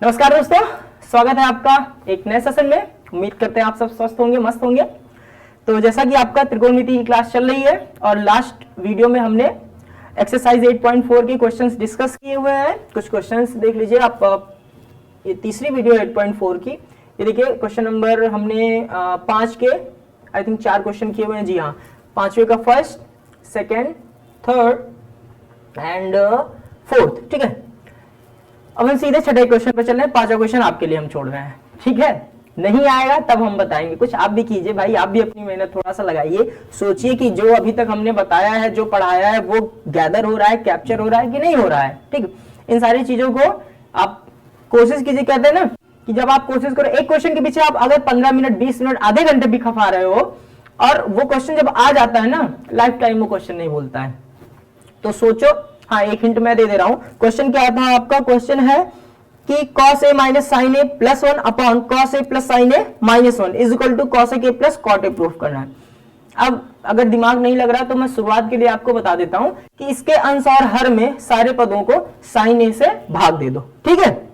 नमस्कार दोस्तों, स्वागत है आपका एक नए सेशन में। उम्मीद करते हैं आप सब स्वस्थ होंगे, मस्त होंगे। तो जैसा कि आपका त्रिकोणमिति की क्लास चल रही है और लास्ट वीडियो में हमने एक्सरसाइज 8.4 के क्वेश्चंस डिस्कस किए हुए हैं। कुछ क्वेश्चंस देख लीजिए आप। ये तीसरी वीडियो 8.4 की, ये देखिए क्वेश्चन नंबर हमने 5 के आई थिंक 4 क्वेश्चन किए हुए हैं। जी हाँ, 5वें का first, second, third and fourth. ठीक है, अब हम सीधे छठे क्वेश्चन पर चल रहे हैं। 5वां क्वेश्चन आपके लिए हम छोड़ रहे हैं। ठीक है, नहीं आएगा तब हम बताएंगे। कुछ आप भी कीजिए भाई, आप भी अपनी मेहनत थोड़ा सा लगाइए। सोचिए कि जो अभी तक हमने बताया है, जो पढ़ाया है, वो गैदर हो रहा है, कैप्चर हो रहा है कि नहीं हो रहा है। ठीक, इन सारी चीजों को आप कोशिश कीजिए। कहते हैं ना कि जब आप कोशिश करो, एक क्वेश्चन के पीछे आप अगर 15 मिनट, 20 मिनट, आधे घंटे भी खपा रहे हो और वो क्वेश्चन जब आ जाता है ना, लाइफ टाइम वो क्वेश्चन नहीं भूलता है। तो सोचो। हाँ, एक हिंट मैं दे दे रहा हूं। क्वेश्चन क्या था आपका? क्वेश्चन है कि cos a minus sine A plus 1 upon cos a plus sine A minus 1 is equal to cos a plus cot a proof करना है। अब अगर दिमाग नहीं लग रहा तो मैं शुरुआत के लिए आपको बता देता हूं कि इसके अंश और हर में सारे पदों को साइन ए से भाग दे दो। ठीक है,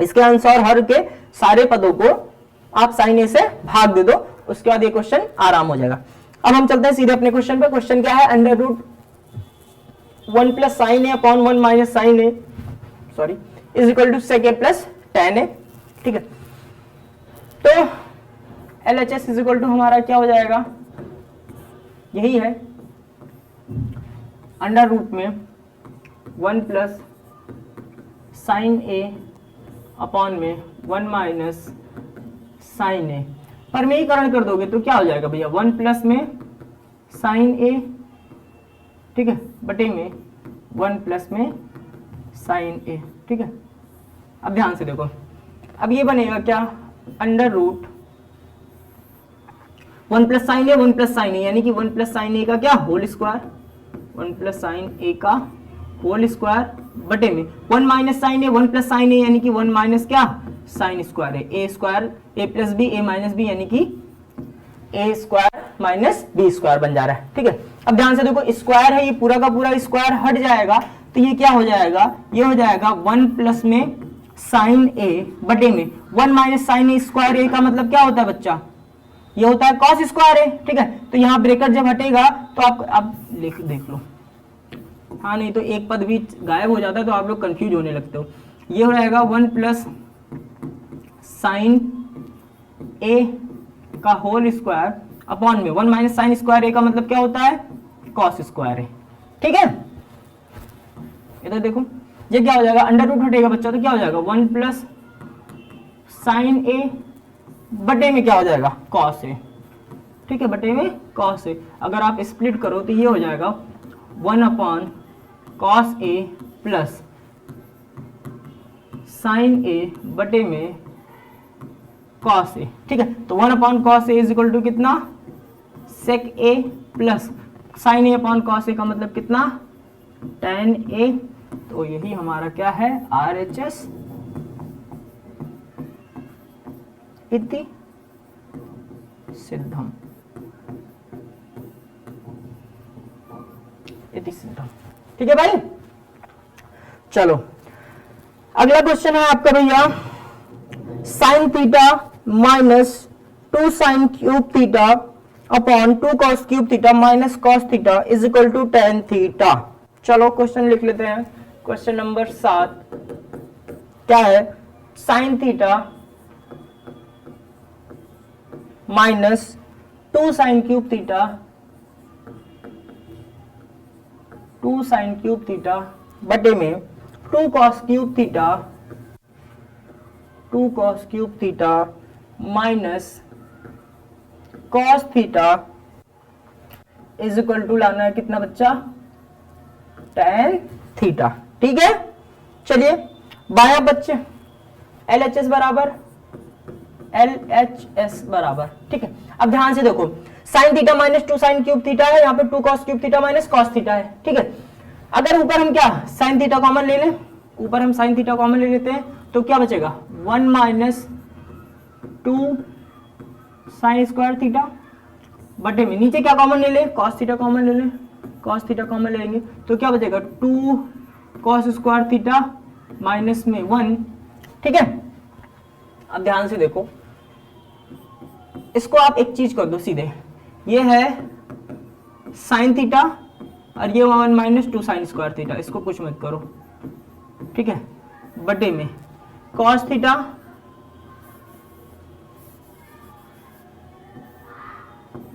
इसके अंश और हर के सारे पदों को आप साइन ए से भाग दे दो, उसके बाद ये क्वेश्चन आराम हो जाएगा। अब हम चलते हैं सीधे अपने क्वेश्चन पे। क्वेश्चन क्या है? Under root 1 plus sine A upon 1 minus sine a sorry is equal to sec A plus tan a. ठीक है, तो LHS इज इक्वल टू हमारा क्या हो जाएगा? यही है, अंडर रूट में 1 प्लस साइन ए अपॉन में 1 माइनस साइन ए। परमेयीकरण कर दोगे तो क्या हो जाएगा भैया? 1 प्लस में साइन ए, ठीक है, बटे में 1 प्लस में साइन ए। ठीक है, अब ध्यान से देखो, अब ये बनेगा क्या? अंडर रूट 1 प्लस साइन ए 1 प्लस साइन ए, यानी कि 1 प्लस साइन ए का क्या? होल स्क्वायर, 1 प्लस साइन ए का होल स्क्वायर बटे में 1 माइनस साइन ए 1 प्लस साइन ए, यानी कि 1 माइनस क्या? साइन स्क्वायर है। ए स्क्वायर ए प्लस बी, ए माइनस बी, यानी कि ए स्क्वायर माइनस बी स्क्वायर बन जा रहा है। ठीक है, अब ध्यान से देखो, स्क्वायर है, ये पूरा का पूरा स्क्वायर हट जाएगा तो ये क्या हो जाएगा? ये हो जाएगा 1 प्लस में साइन ए बटे में 1 माइनस साइन ए स्क्वायर ए का मतलब क्या होता है बच्चा? ये होता है कॉस स्क्वायर ए। ठीक है, तो यहाँ ब्रेकेट जब हटेगा तो आप अब देख लो। हाँ, नहीं तो एक पद भी गायब हो जाता है तो आप लोग कंफ्यूज होने लगते हो। ये हो जाएगा 1 प्लस साइन ए का होल स्क्वायर अपॉन में 1 माइनस साइन स्क्वायर ए का मतलब क्या होता है? कॉस स्क्वायर ए। ठीक है, इधर देखो, ये क्या हो जाएगा? अंडर रूट हटेगा बच्चा तो क्या हो जाएगा? 1 प्लस साइन ए बटे में क्या हो जाएगा? Cos A. ठीक है, बटे में कॉस ए। अगर आप स्प्लिट करो तो ये हो जाएगा 1 upon cos A plus sine A बटे में कॉस ए। ठीक है, तो 1 upon cos A is equal to कितना? Sec A plus sine A upon cos A का मतलब कितना? Tan A. तो यही हमारा क्या है? RHS इति सिद्धम। इति सिद्धम। ठीक है भाई, चलो अगला क्वेश्चन है आपका भैया, sine theta minus 2 sine cube theta upon 2 cos cube theta minus cos theta is equal to tan theta. चलो क्वेश्चन लिख लेते हैं। क्वेश्चन नंबर 7 क्या है? Sine theta minus 2 sine cube theta 2 sine cube theta बटे में 2 cos cube theta 2 cos cube theta minus cos theta is equal to लाना है कितना बच्चा? Tan theta. ठीक है, चलिए बाया बच्चे LHS बराबर LHS बराबर। ठीक है, अब ध्यान से देखो, sign theta minus 2 sine cube theta है, यहाँ पे 2 cos cube theta minus cos theta है। ठीक है, अगर ऊपर हम क्या साइन थीटा कॉमन ले लें, ऊपर हम साइन थीटा कॉमन ले लेते हैं तो क्या बचेगा? 1 माइनस 2 साइन स्क्वायर थीटा बटे में नीचे क्या कॉमन ले ले? कॉस थीटा कॉमन ले ले, कॉस थीटा कॉमन ले लेंगे तो क्या बचेगा? 2 कॉस स्क्वायर थीटा माइनस में 1 ठीक है, अब ध्यान से देखो, इसको आप एक चीज कर दो सीधे, ये है साइन थीटा और ये 1 माइनस 2 साइन स्क्वायर थीटा, इसको कुछ मत करो, ठीक है, बटे में कॉस थीटा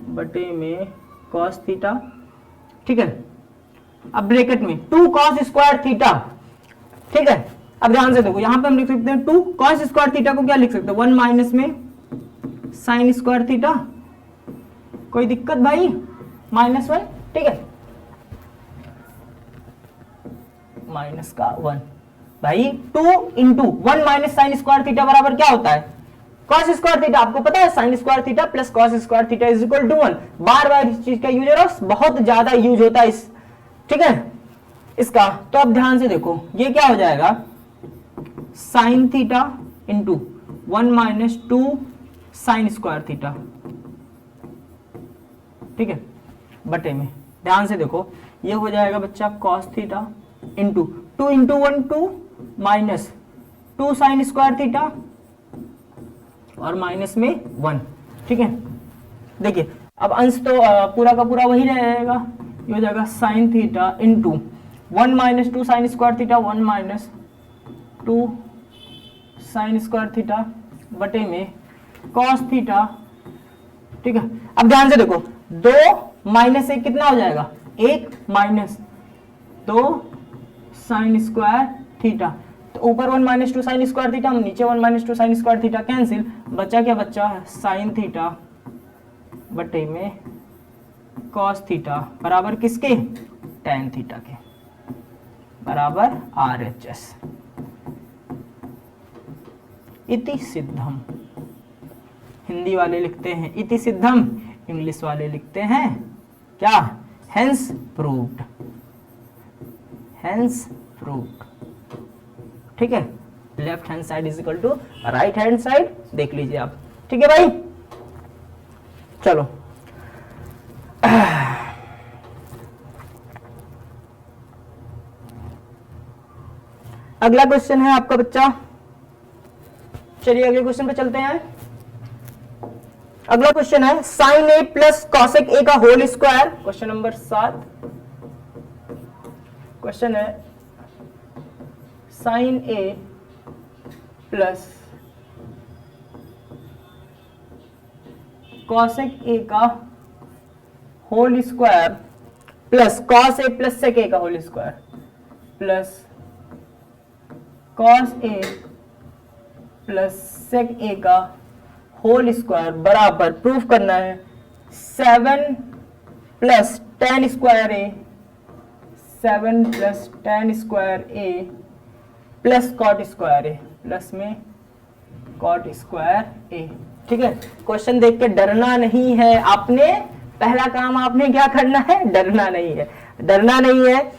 बटे में कॉस थीटा, ठीक है, अब ब्रैकेट में 2 कॉस स्क्वायर थीटा, ठीक है। अब ध्यान से देखो, यहां पे हम लिख सकते हैं 2 कॉस स्क्वायर थीटा को क्या लिख सकते हैं 1 माइनस में साइन स्क्वायर थीटा, कोई दिक्कत भाई, -1, ठीक है, माइनस का 1 भाई, 2 into 1 minus sine square theta बराबर क्या होता है कॉस स्क्वायर थीटा, आपको पता है sine square theta plus cos square theta is equal to 1। बार बार इस चीज का यूज हो रहा है, बहुत ज्यादा यूज होता है इस, ठीक है, इसका। तो अब ध्यान से देखो, ये क्या हो जाएगा sine theta into 1 minus 2 sign square theta, ठीक है, बटे में ध्यान से देखो, ये हो जाएगा बच्चा cos theta into 2 into 1 2 minus 2 sign square theta और माइनस में 1, ठीक है। देखिए अब अंश तो पूरा का पूरा वही रहेगा, ये हो जाएगा sine theta into 1 minus 2 sign square theta 1 minus 2 sign square theta बटे में कॉस थीटा, ठीक है। अब ध्यान से देखो, 2 माइनस 1 कितना हो जाएगा 1 माइनस 2 साइन स्क्वायर थीटा, तो ऊपर 1 माइनस 2 साइन स्क्वायर थीटा, नीचे 1 minus 2 sign square theta cancel, बचा क्या बच्चा साइन थीटा बटे में कॉस थीटा बराबर किसके tan थीटा के, बराबर RHS इति सिद्धम। हिंदी वाले लिखते हैं इति सिद्धम, इंग्लिश वाले लिखते हैं क्या हेंस प्रूव्ड, हेंस प्रूव्ड, ठीक है। Left hand side is equal to right hand side, देख लीजिए आप, ठीक है भाई। चलो अगला क्वेश्चन है आपका बच्चा, चलिए अगले क्वेश्चन पे चलते हैं। अगला क्वेश्चन है sine A plus cosec a का whole square, question number 7। Question है sine A plus cosec a का whole square plus cos A plus sec a का whole square plus cos A plus sec a का whole square बराबर proof करना है 7 plus tan square a, 7 plus tan square A plus cot square A, plus में cot square ए, ठीक है। Question देख के डरना नहीं है, आपने पहला काम आपने क्या करना है, डरना नहीं है, डरना नहीं है।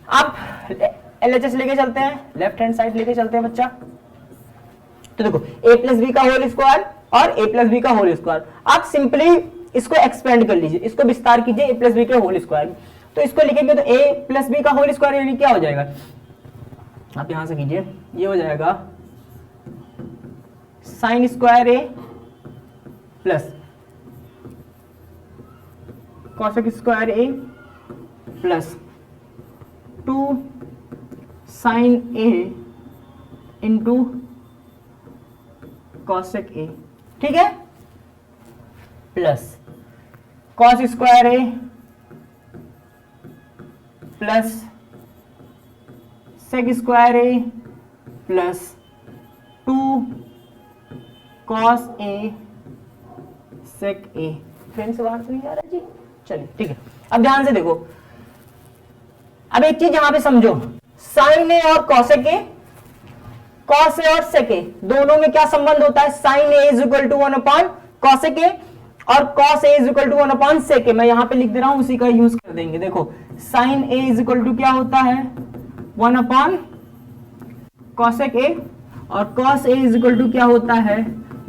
आप LHS लेके चलते हैं, लेफ्ट हैंड साइड लेके चलते हैं बच्चा। तो देखो a प्लस बी का होल स्क्वायर और a प्लस बी का होल स्क्वायर, आप सिंपली इसको एक्सपेंड कर लीजिए, इसको विस्तार कीजिए a प्लस बी के होल स्क्वायर। तो इसको लिखेंगे तो a प्लस बी का होल स्क्वायर यानी क्या हो जाएगा, आप यहां से कीजिए, ये हो जाएगा sine square A plus cosec square A plus 2 sine A into cosec A, ठीक है, plus cos square A plus sec square A plus 2 cos A sec A. Friend से बाहर तो नहीं आ रहा जी, चलिए ठीक है। अब ध्यान से देखो, अब एक चीज यहां पे समझो, साइन ए और कॉसेक ए, कॉस ए और सेक ए दोनों में क्या संबंध होता है, sine A is equal to 1 upon cosec ए और cos A is equal to 1 upon sec a. मैं यहां पे लिख दे रहा हूं, उसी का यूज कर देंगे। देखो sine A is equal to क्या होता है 1 अपॉन कॉसेक ए और cos A is equal to क्या होता है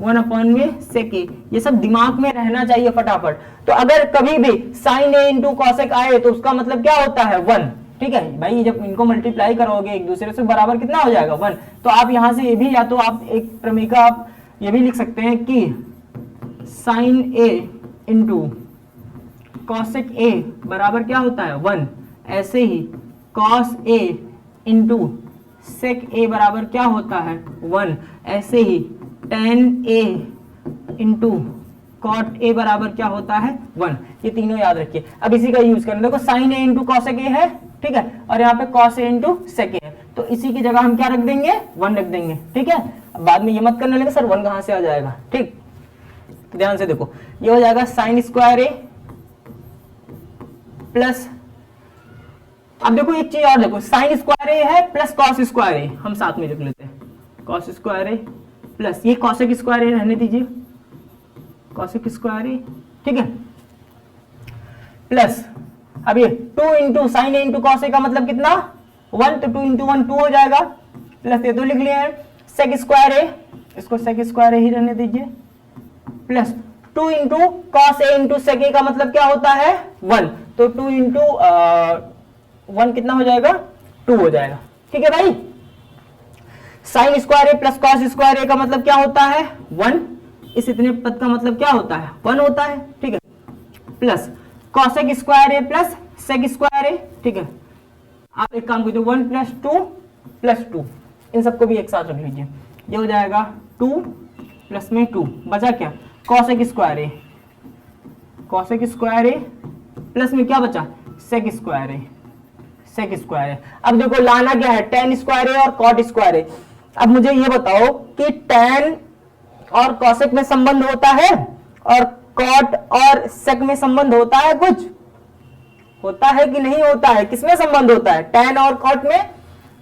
1 अपॉन में सेक ए। ये सब दिमाग में रहना चाहिए फटाफट। तो अगर कभी भी साइन ए इंटू कॉसेक आए तो उसका मतलब क्या होता है 1, ठीक है भाई, जब इनको मल्टीप्लाई करोगे एक दूसरे से बराबर कितना हो जाएगा 1। तो आप यहां से ये भी, या तो आप एक प्रमेय का आप ये भी लिख सकते हैं कि sine A into cosec A बराबर क्या होता है 1। ऐसे ही कॉस ए इंटू सेक ए बराबर क्या होता है 1। ऐसे ही tan a into cot a बराबर क्या होता है 1। ये तीनों याद रखिए। अब इसी का यूज करना, देखो sine A into cosec A है, ठीक है, और यहाँ पे कॉस ए इंटू सेक ए है, तो इसी की जगह हम क्या रख देंगे 1 रख देंगे, ठीक है। अब बाद में ये मत करने लगे सर 1 कहां से आ जाएगा, ठीक। तो ध्यान से देखो, ये हो जाएगा साइन स्क्वायर ए प्लस, अब देखो एक चीज और देखो, साइन स्क्वायर ए है प्लस कॉस स्क्वायर ए, हम साथ में लिख लेते हैं, कॉस स्क्वायर ए प्लस ये कॉसेक स्क्वायर ए रहने दीजिए, कॉसेक स्क्वायर ए, ठीक है, प्लस अब ये 2 into sine A into cos A का मतलब कितना 1, तो 2 इंटू 1 2 हो जाएगा, प्लस ये तो लिख लिया है सेक स्क्वायर ए, इसको सेक स्क्वायर ए ही रहने दीजिए, plus 2 into cos A into sec a का मतलब क्या होता है 1, तो 2 इंटू 1 कितना हो जाएगा 2 हो जाएगा, ठीक है भाई। साइन स्क्वायर ए प्लस कॉस स्क्वायर ए का मतलब क्या होता है 1, इस इतने पद का मतलब क्या होता है 1 होता है, ठीक है, प्लस कॉसेक स्क्वायर ए प्लस सेक स्क्वायर ए, ठीक है। आप एक काम कीजिए 1 प्लस 2 प्लस 2, इन सबको भी एक साथ रख लीजिए, ये हो जाएगा 2 प्लस में 2, बचा क्या कॉसेक स्क्वायर ए, कॉसेक स्क्वायर ए प्लस में क्या बचा सेक स्क्वायर ए, सेक स्क्वायर ए। अब देखो लाना क्या है टेन स्क्वायर ए और कॉट स्क्वायर ए। अब मुझे ये बताओ कि टेन और कॉसेक में संबंध होता है और कॉट और सेक में संबंध होता है, कुछ होता है कि नहीं होता है, किसमें संबंध होता है टेन और कॉट में,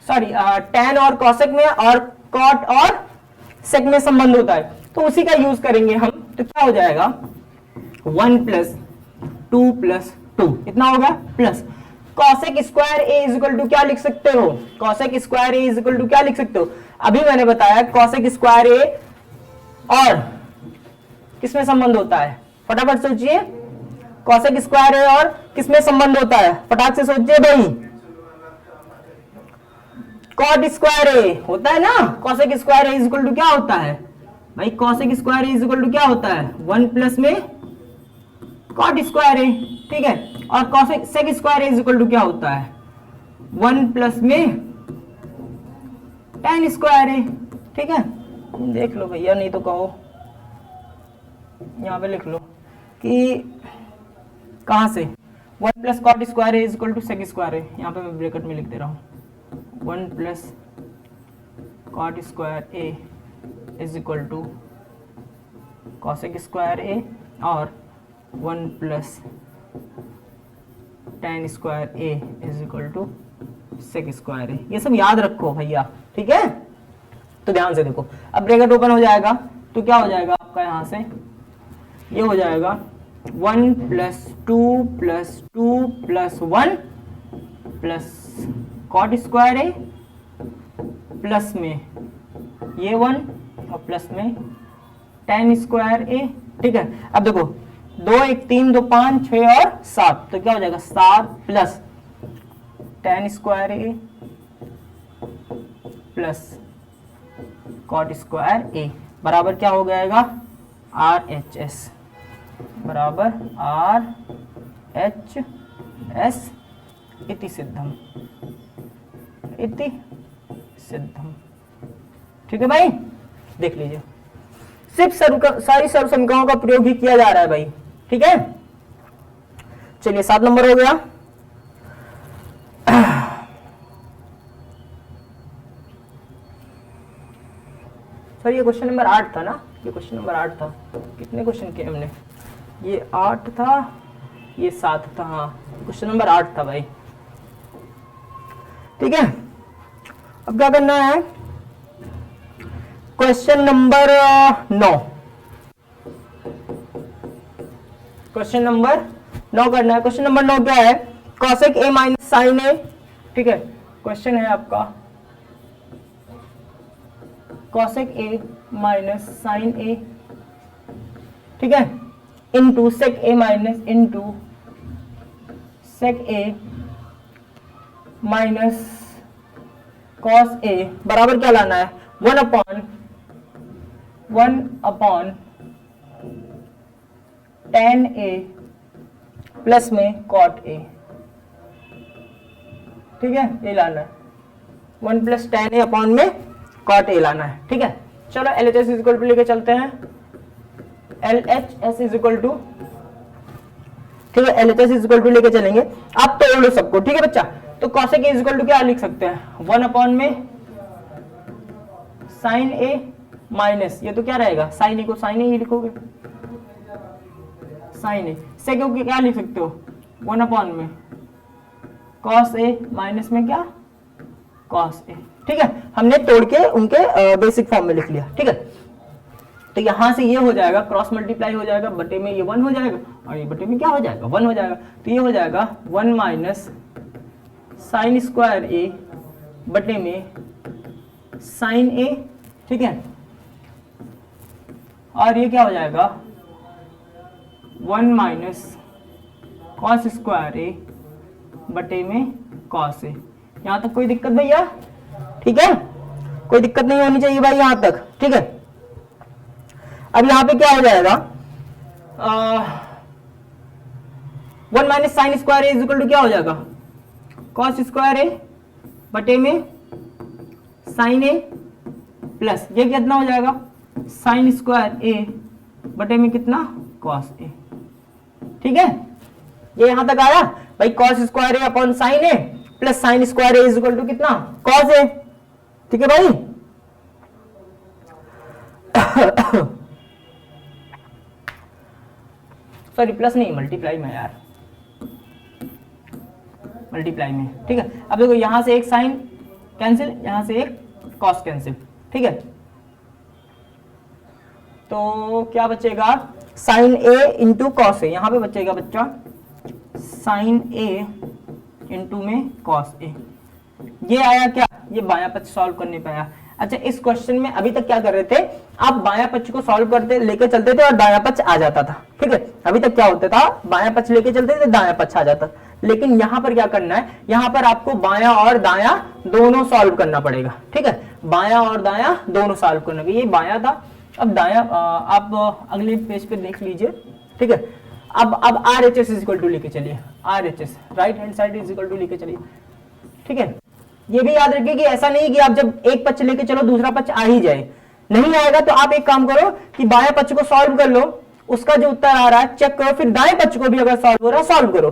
सॉरी टेन और कॉसेक में, और कॉट और सेक में संबंध होता है, तो उसी का यूज करेंगे हम। तो क्या हो जाएगा 1 प्लस 2 प्लस 2 इतना होगा, plus cosec square A is equal to क्या लिख सकते हो, cosec square A is equal to क्या लिख सकते हो, अभी मैंने बताया कॉसेक स्क्वायर ए और किसमें संबंध होता है, फटाफट सोचिए, कॉसेक स्क्वायर ए और किसमें संबंध होता है, फटाफट से सोचिए भाई, कॉट स्क्वायर ए होता है ना, cosec square A is equal to क्या होता है भाई, cosec square A is equal to क्या होता है 1 प्लस में कॉट स्क्वायर ए, ठीक है, और cosec sec square A is equal to क्या होता है 1 प्लस में टेन स्क्वायर ए, ठीक है। देख लो भैया, नहीं तो कहो यहां पे लिख लो कि कहां से 1 plus cot square A is equal to sec square a, यहां पे मैं ब्रैकेट में लिख दे रहा हूं 1 plus cot square A is equal to cosec square ए और 1 plus tan square A is equal to sec square a, ये सब याद रखो भैया, ठीक है। तो ध्यान से देखो, अब ब्रैकेट ओपन हो जाएगा तो क्या हो जाएगा आपका, यहां से ये हो जाएगा 1 plus 2 plus 2 plus 1 plus cot square ए प्लस में ये 1 और प्लस में टेन स्क्वायर ए, ठीक है। अब देखो 2 1 3 2 5 6 और 7, तो क्या हो जाएगा 7 प्लस टेन स्क्वायर ए प्लस कॉट स्क्वायर ए बराबर क्या हो जाएगा आर एच एस, बराबर आर एच एस इति सिद्धम, इति सिद्धम, ठीक है भाई। देख लीजिए, सिर्फ सारी सर्वसंख्याओं का प्रयोग ही किया जा रहा है भाई, ठीक है। चलिए 7 नंबर हो गया। सर ये क्वेश्चन नंबर 8 था ना, ये क्वेश्चन नंबर 8 था, कितने क्वेश्चन किए हमने, ये 8 था, ये 7 था, हाँ क्वेश्चन नंबर 8 था भाई, ठीक है। अब क्या करना है, क्वेश्चन नंबर 9, क्वेश्चन नंबर 9 करना है। क्वेश्चन नंबर 9 क्या है, कॉसेक ए माइनस साइन ए, ठीक है। क्वेश्चन है आपका कॉसेक ए माइनस साइन ए, ठीक है, into sec A minus into sec A minus cos A बराबर क्या लाना है, 1 अपॉन tan ए प्लस में cot ए, ठीक है, ये लाना है 1 प्लस tan ए अपॉन में cot ए लाना है, ठीक है। चलो LHS इज इक्वल टू लेके चलते हैं, LHS इज इक्वल टू, ठीक है, LHS इज इक्वल टू लेके चलेंगे, आप तोड़ लो सबको, ठीक है बच्चा। तो cosec इज इक्वल टू क्या लिख सकते हैं, 1 अपॉन में sin ए माइनस, ये तो क्या रहेगा, sin ए को sin ए ही लिखोगे, sin ए से क्या लिख सकते हो, 1 अपॉन में cos ए माइनस में क्या, cos ए, ठीक है। हमने तोड़ के उनके बेसिक फॉर्म में लिख लिया, ठीक है। तो यहां से ये हो जाएगा, क्रॉस मल्टीप्लाई हो जाएगा, बटे में ये 1 हो जाएगा और ये बटे में क्या हो जाएगा, 1 हो जाएगा। तो ये हो जाएगा 1 माइनस साइन स्क्वायर ए बटे में साइन ए, ठीक है। और ये क्या हो जाएगा 1 माइनस कॉस स्क्वायर ए बटे में कॉस ए। यहां तक कोई दिक्कत भैया, ठीक है, कोई दिक्कत नहीं होनी चाहिए भाई यहां तक, ठीक है। अब यहां पे क्या हो जाएगा, 1 minus sine square A is equal to क्या हो जाएगा, कॉस स्क्वायर ए बटे में साइन ए प्लस ये कितना हो जाएगा, साइन स्क्वायर ए बटे में कितना, कॉस ए, ठीक है। ये यहां तक आया भाई, cos square A upon sine A plus sine square A is equal to कितना, कॉस ए, ठीक है भाई। सॉरी प्लस नहीं, मल्टीप्लाई में यार, मल्टीप्लाई में, ठीक है। अब देखो यहां से एक साइन कैंसिल, यहां से एक कॉस कैंसिल, ठीक है। तो क्या बचेगा, sign A into cos A, यहां पे बचेगा बच्चा साइन ए इंटू में कॉस ए। ये आया क्या, ये बायां पक्ष सॉल्व करने पे आया। अच्छा इस क्वेश्चन में अभी तक क्या कर रहे थे, आप बायां पक्ष को सॉल्व करते लेके चलते थे और दायां पक्ष आ जाता था, ठीक है। अभी तक क्या होता था, बायां पक्ष लेके चलते थे, दायां पक्ष आ जाता। लेकिन यहां पर क्या करना है, यहां पर आपको बायां और दायां दोनों सॉल्व करना पड़ेगा, ठीक है। बायां और दायां दोनों सॉल्व करना, ये बायां था, अब दायां आप अगले पेज पे देख लीजिए, ठीक है। अब RHS इज इक्वल टू लेके चलिए, RHS right hand side is equal to लेके चलिए, ठीक है। ये भी याद रखिए कि ऐसा नहीं कि आप जब एक पक्ष लेके चलो दूसरा पक्ष आ ही जाए, नहीं आएगा तो आप एक काम करो कि बाएं पक्ष को सॉल्व कर लो, उसका जो उत्तर आ रहा है चेक करो, फिर दाएं पक्ष को भी अगर सॉल्व हो रहा है सॉल्व करो,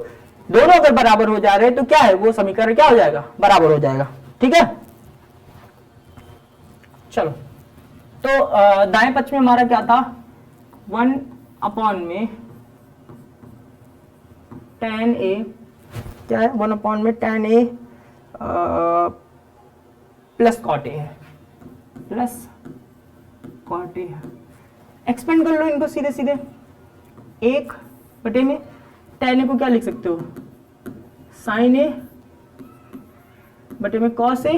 दोनों अगर बराबर हो जा रहे हैं तो क्या है, वो समीकरण क्या हो जाएगा, बराबर हो जाएगा, ठीक है। चलो तो दाएं पक्ष में हमारा क्या था, 1 अपॉन में tan ए, क्या है 1 अपॉन में tan A plus cot A है, प्लस कॉट ए है। एक्सपेंड कर लो इनको सीधे सीधे, 1 बटे में tan ए को क्या लिख सकते हो, साइन ए बटे में कॉस ए,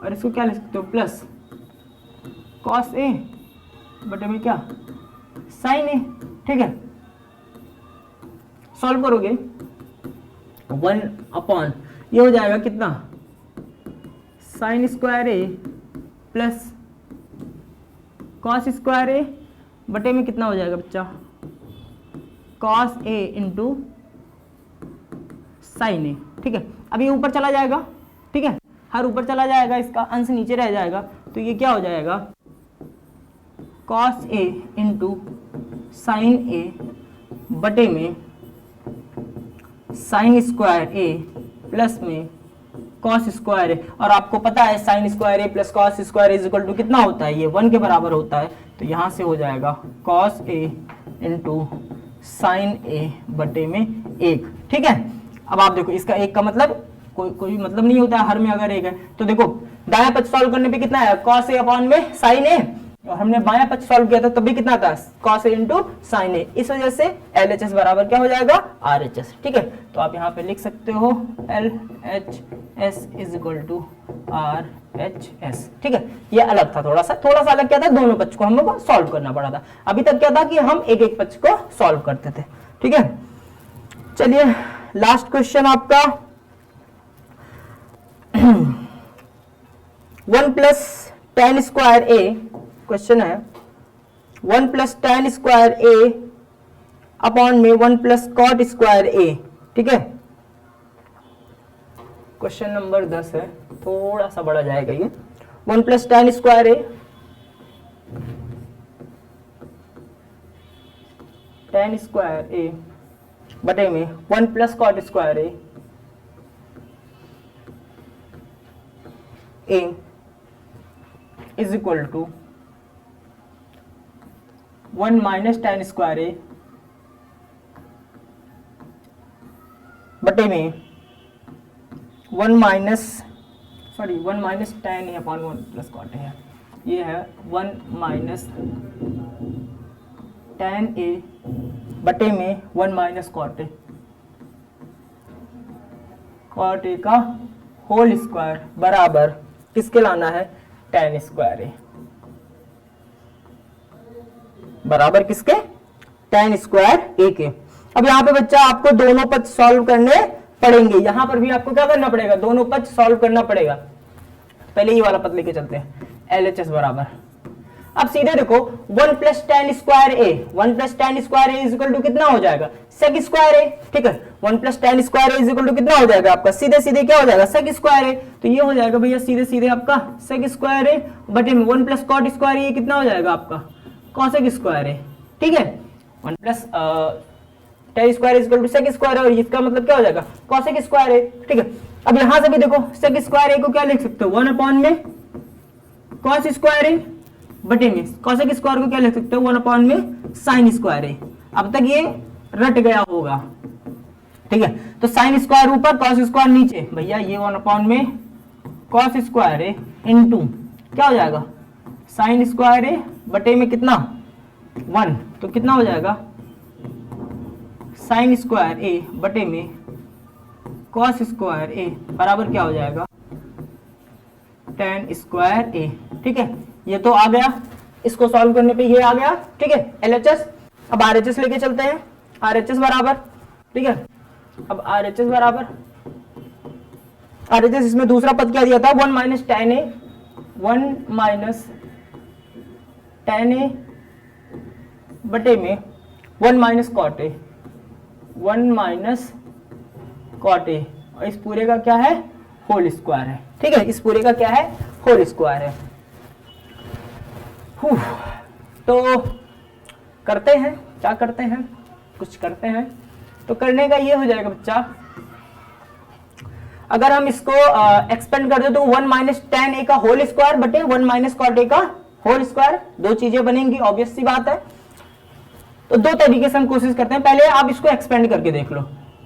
और इसको क्या लिख सकते हो, प्लस कॉस ए बटे में क्या, साइन ए, ठीक है। सॉल्व करोगे 1 अपॉन ये हो जाएगा कितना, sign square A plus cos square a बटे में कितना हो जाएगा बच्चा, कॉस ए इंटू साइन ए, ठीक है। अब ये ऊपर चला जाएगा, ठीक है, हर ऊपर चला जाएगा, इसका अंश नीचे रह जाएगा, तो ये क्या हो जाएगा, cos A into sine A बटे में साइन स्क्वायर ए प्लस में कॉस स्क्वायर ए। और आपको पता है sine square A plus cos square is equal to कितना होता है, ये 1 के बराबर होता है। तो यहां से हो जाएगा cos A into sine A बटे में 1, ठीक है। अब आप देखो इसका 1 का मतलब कोई मतलब नहीं होता है, हर में अगर 1 है तो देखो दायां पक्ष सॉल्व करने पे कितना है, कॉस ए अपॉन में साइन ए, और हमने बायां पक्ष सॉल्व किया था तब भी कितना था, कॉस ए इंटू साइन ए। इस वजह से LHS बराबर क्या हो जाएगा, RHS, ठीक है। तो आप यहाँ पे लिख सकते हो LHS is equal to RHS, ठीक है। ये अलग था, थोड़ा सा अलग क्या था, दोनों पक्ष को हम लोग सॉल्व करना पड़ा था। अभी तक क्या था कि हम एक एक पक्ष को सॉल्व करते थे, ठीक है। चलिए लास्ट क्वेश्चन आपका, 1 प्लस टेन स्क्वायर ए, क्वेश्चन है 1 plus tan square A upon में 1 प्लस कॉट स्क्वायर ए, ठीक है। क्वेश्चन नंबर 10 है, थोड़ा सा बड़ा जाएगा ये। 1 plus tan square a, tan square a बटे में 1 plus cot square A is equal to 1 minus tan square a बटे में 1 माइनस टेन है अपॉन 1 प्लस कॉट है, ये है 1 माइनस टेन ए बटे में 1 माइनस कॉट ए का होल स्क्वायर बराबर किसके लाना है, टेन स्क्वायर ए, बराबर किसके, टेन स्क्वायर ए के। अब यहाँ पे बच्चा आपको दोनों पद सॉल्व करने पड़ेंगे, यहां पर भी आपको क्या करना पड़ेगा, दोनों पद सॉल्व करना पड़ेगा। पहले ये वाला पद लेके चलते हैं, LHS बराबर, अब सीधे देखो 1 plus tan square A, 1 plus tan square A is equal to कितना हो जाएगा, सेक स्क्वायर ए, ठीक है। 1 plus tan square A is equal to कितना हो जाएगा आपका, सीधे सीधे क्या हो जाएगा, सेक स्क्वायर ए, तो ये हो जाएगा भैया सीधे सीधे आपका सेक स्क्वायर ए बटे में 1 प्लस कॉट स्क्वायर ए कितना हो जाएगा आपका, कॉसेक स्क्वायर ए, ठीक है। 1 plus tan square is equal to sec square है, और इसका मतलब क्या हो जाएगा, कॉसेक स्क्वायर है, ठीक है। अब यहां से भी देखो सेक स्क्वायर ए को क्या लिख सकते हो, 1 अपॉन में कॉस स्क्वायर ए बटे में कॉसेक स्क्वायर को क्या लिख सकते हो, 1 अपॉन में साइन स्क्वायर ए। अब तक ये रट गया होगा, ठीक है। तो साइन स्क्वायर ऊपर कॉस स्क्वायर नीचे, भैया ये 1 अपॉन में कॉस स्क्वायर ए इनटू क्या हो जाएगा, साइन स्क्वायर ए बटे में कितना 1, तो कितना हो जाएगा साइन स्क्वायर ए बटे में कॉस स्क्वायर ए बराबर क्या हो जाएगा, टेन स्क्वायर ए, ठीक है। ये तो आ गया, इसको सॉल्व करने पे ये आ गया, ठीक है, LHS। अब RHS लेके चलते हैं, RHS बराबर, ठीक है। अब RHS बराबर, RHS इसमें दूसरा पद क्या दिया था, 1 minus tan A, 1 minus tan A बटे में 1 minus cot A, 1 minus cot A, और इस पूरे का क्या है, होल स्क्वायर है, ठीक है। इस पूरे का क्या है, होल स्क्वायर है। तो करते हैं, क्या करते हैं, कुछ करते हैं। तो करने का ये हो जाएगा बच्चा, अगर हम इसको एक्सपेंड कर दे तो 1 माइनस टेन ए का होल स्क्वायर बटे 1 माइनस कॉट ए का होल स्क्वायर, दो चीजें बनेंगी, ऑब्वियस सी बात है। तो दो तरीके से हम कोशिश करते हैं, पहले आप इसको एक्सपेंड करके देख लो।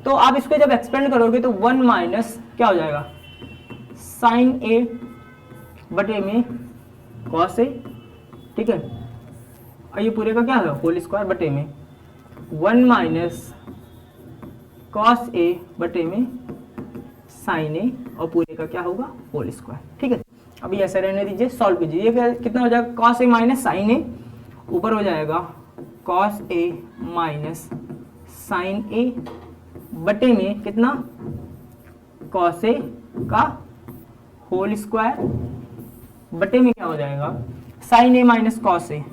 तो आप इसको जब एक्सपेंड करोगे तो 1 माइनस क्या हो जाएगा, साइन ए बटे में कॉस ए, ठीक है। और ये पूरे का क्या है, होल स्क्वायर बटे में 1 माइनस कॉस ए बटे में साइन ए, और पूरे का क्या होगा, होल स्क्वायर, ठीक है। अभी ऐसे रहने दीजिए, सॉल्व कीजिए। ये कितना हो जाएगा, कॉस ए माइनस साइन ए, ऊपर हो जाएगा cos A minus sine A बटे में कितना, कॉस ए का होल स्क्वायर बटे में क्या हो जाएगा, sign A minus cos A,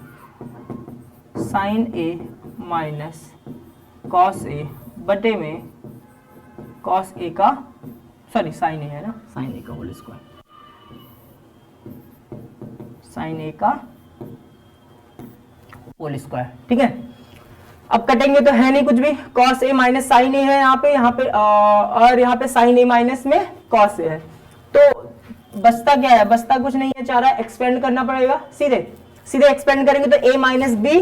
sign A minus cos A बटे में कॉस ए का, सॉरी साइन ए है ना, साइन ए का होल स्क्वायर, साइन ए का होल स्क्वायर, ठीक है। अब कटेंगे तो है नहीं कुछ भी, कॉस ए माइनस साइन ए है यहाँ पे और यहाँ पे साइन ए माइनस में कॉस ए है। तो बचता क्या है, बचता कुछ नहीं है, चारा एक्सपेंड करना पड़ेगा। सीधे सीधे एक्सपेंड करेंगे तो ए माइनस बी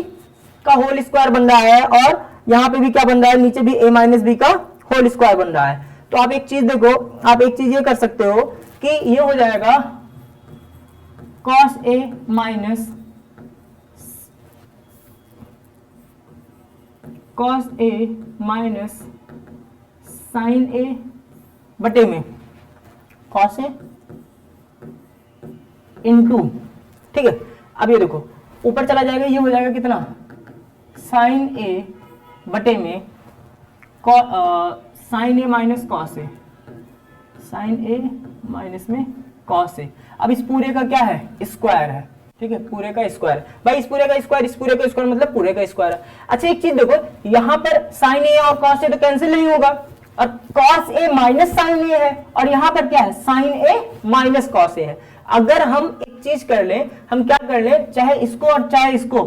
का होल स्क्वायर बन रहा है, और यहाँ पे भी क्या बन रहा है, नीचे भी ए माइनस बी का होल स्क्वायर बन रहा है। तो आप एक चीज देखो, आप एक चीज ये कर सकते हो कि ये हो जाएगा cos A minus cos A minus sine A बटे में कॉस ए इनटू, ठीक है। अब ये देखो ऊपर चला जाएगा, ये हो जाएगा कितना, साइन ए बटे में sign A minus cos A, sign A minus में कॉस ए। अब इस पूरे का क्या है, स्क्वायर है, ठीक है, पूरे का स्क्वायर। भाई इस पूरे का स्क्वायर, इस पूरे का स्क्वायर मतलब पूरे का स्क्वायर है। अच्छा एक चीज देखो, यहाँ पर साइन ए और कॉस ए तो कैंसिल नहीं होगा, और कॉस ए माइनस साइन ए है, और यहाँ पर क्या है, sine A minus cos A है। अगर हम एक चीज कर लें, हम क्या कर लें, चाहे इसको और चाहे इसको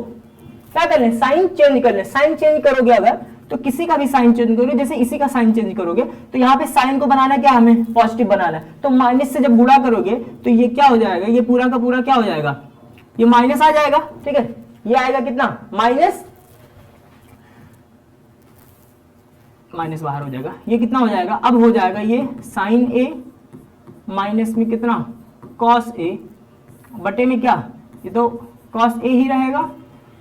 क्या कर लें, साइन चेंज कर लें। साइन चेंज करोगे अगर, तो किसी का भी साइन चेंज करोगे, जैसे इसी का साइन चेंज करोगे तो यहाँ पे साइन को बनाना क्या, हमें पॉजिटिव बनाना है, तो माइनस से जब गुणा करोगे तो ये क्या हो जाएगा, ये पूरा का पूरा क्या हो जाएगा, ये माइनस आ जाएगा, ठीक है। ये आएगा कितना, माइनस, माइनस बाहर हो जाएगा, ये कितना हो जाएगा, अब हो जाएगा ये साइन ए माइनस में कितना, कॉस ए, बटे में क्या, ये तो कॉस ए ही रहेगा,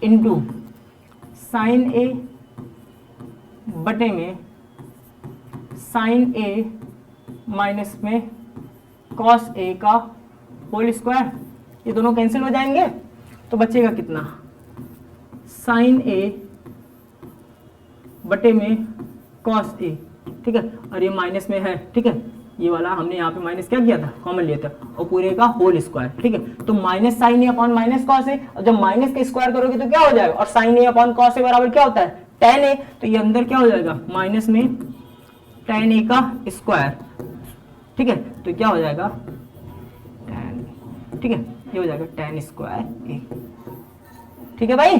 इनटू साइन ए बटे में साइन ए माइनस में कॉस ए का होल स्क्वायर। ये दोनों कैंसिल हो जाएंगे, तो बचेगा कितना, साइन ए बटे में कॉस ए, ठीक है, और ये माइनस में है, ठीक है, ये वाला हमने यहाँ पे माइनस क्या किया था, कॉमन लिया था, और पूरे का होल स्क्वायर, ठीक है। तो minus sine A upon minus cos A, और जब माइनस का स्क्वायर करोगे तो क्या हो जाएगा, और साइन ए अपॉन कॉस ए बराबर क्या होता है, tan ए, तो ये अंदर क्या हो जाएगा, माइनस में tan ए का स्क्वायर, ठीक है, तो क्या हो जाएगा tan, ठीक है, ये हो जाएगा tan स्क्वायर ए, ठीक है भाई।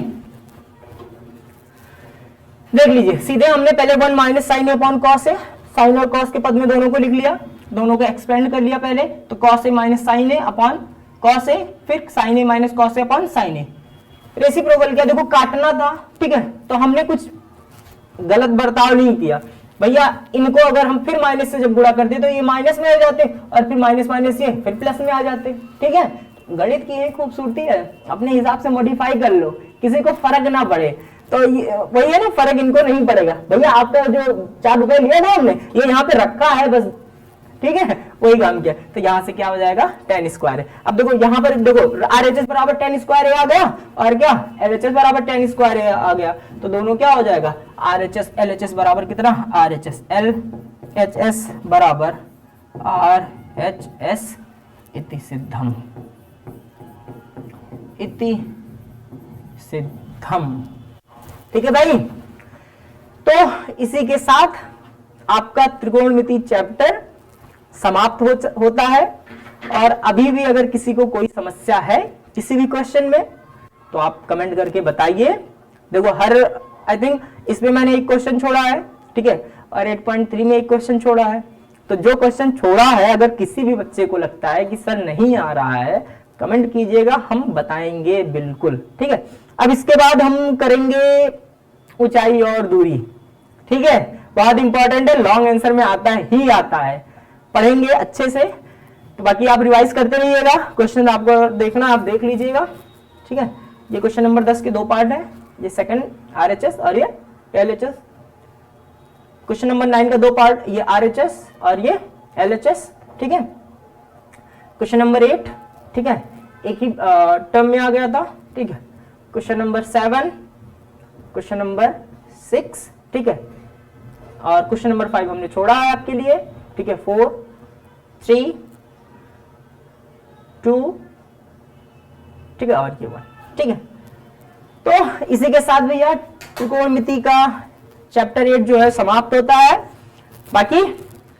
देख लीजिए, सीधे हमने पहले 1 माइनस साइन ए अपॉन कॉस ए, साइन और कॉस के पद में दोनों को लिख लिया, दोनों को एक्सपेंड कर लिया पहले, तो cos A minus sine A upon cos ए, फिर sign A minus cos A upon sine A. Reciprocal क्या, देखो काटना था, ठीक है, तो हमने कुछ गलत बर्ताव नहीं किया भैया। इनको अगर हम फिर माइनस से जब गुणा करते तो ये माइनस में आ जाते, और फिर माइनस माइनस ये फिर प्लस में आ जाते, ठीक है। गणित की एक खूबसूरती है, अपने हिसाब से मॉडिफाई कर लो, किसी को फर्क ना पड़े, तो वही है ना, फर्क इनको नहीं पड़ेगा भैया। आपका जो 4 रुपए लिया ना हमने, ये यहाँ पे रखा है बस, ठीक है, वही काम किया, तो यहाँ से क्या हो जाएगा, tan स्क्वायर है। अब देखो यहाँ पर देखो RHS बराबर tan स्क्वायर ए आ गया, और क्या LHS बराबर tan स्क्वायर ए आ गया, तो दोनों क्या हो जाएगा, RHS LHS बराबर कितना, RHS LHS बराबर RHS इति सिद्धम, इति सिद्धम, ठीक है भाई। तो इसी के साथ आपका त्रिकोणमिति चैप्टर समाप्त होता है। और अभी भी अगर किसी को कोई समस्या है किसी भी क्वेश्चन में, तो आप कमेंट करके बताइए। देखो हर आई थिंक इसमें मैंने एक क्वेश्चन छोड़ा है, ठीक है, और 8.3 में एक क्वेश्चन छोड़ा है। तो जो क्वेश्चन छोड़ा है, अगर किसी भी बच्चे को लगता है कि सर नहीं आ रहा है, कमेंट कीजिएगा, हम बताएंगे बिल्कुल, ठीक है। अब इसके बाद हम करेंगे ऊंचाई और दूरी, ठीक है, बहुत इंपॉर्टेंट है, लॉन्ग आंसर में आता है ही आता है, पढ़ेंगे अच्छे से। तो बाकी आप रिवाइज करते रहिएगा, क्वेश्चन आपको देखना आप देख लीजिएगा, ठीक है। ये क्वेश्चन नंबर 10 के 2 पार्ट है, ये सेकंड RHS और ये LHS। क्वेश्चन नंबर 9 का 2 पार्ट, ये RHS और ये LHS, ठीक है। क्वेश्चन नंबर 8, ठीक है, एक ही टर्म में आ गया था, ठीक है। क्वेश्चन नंबर 7, क्वेश्चन नंबर 6, ठीक है, और क्वेश्चन नंबर 5 हमने छोड़ा है आपके लिए, ठीक है। 4, 3, 2, ठीक है, और ये 1, ठीक है। तो इसी के साथ भैया त्रिकोणमिति का चैप्टर 8 जो है समाप्त होता है। बाकी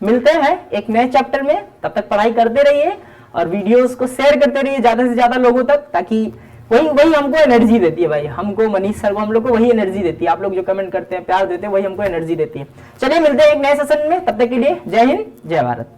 मिलते हैं एक नए चैप्टर में, तब तक पढ़ाई करते रहिए और वीडियोस को शेयर करते रहिए ज्यादा से ज्यादा लोगों तक, ताकि वही हमको एनर्जी देती है भाई, हमको मनीष सर को हम लोग को वही एनर्जी देती है। आप लोग जो कमेंट करते हैं, प्यार देते हैं, वही हमको एनर्जी देती है। चलिए मिलते हैं एक नए सेशन में, तब तक के लिए जय हिंद, जय भारत।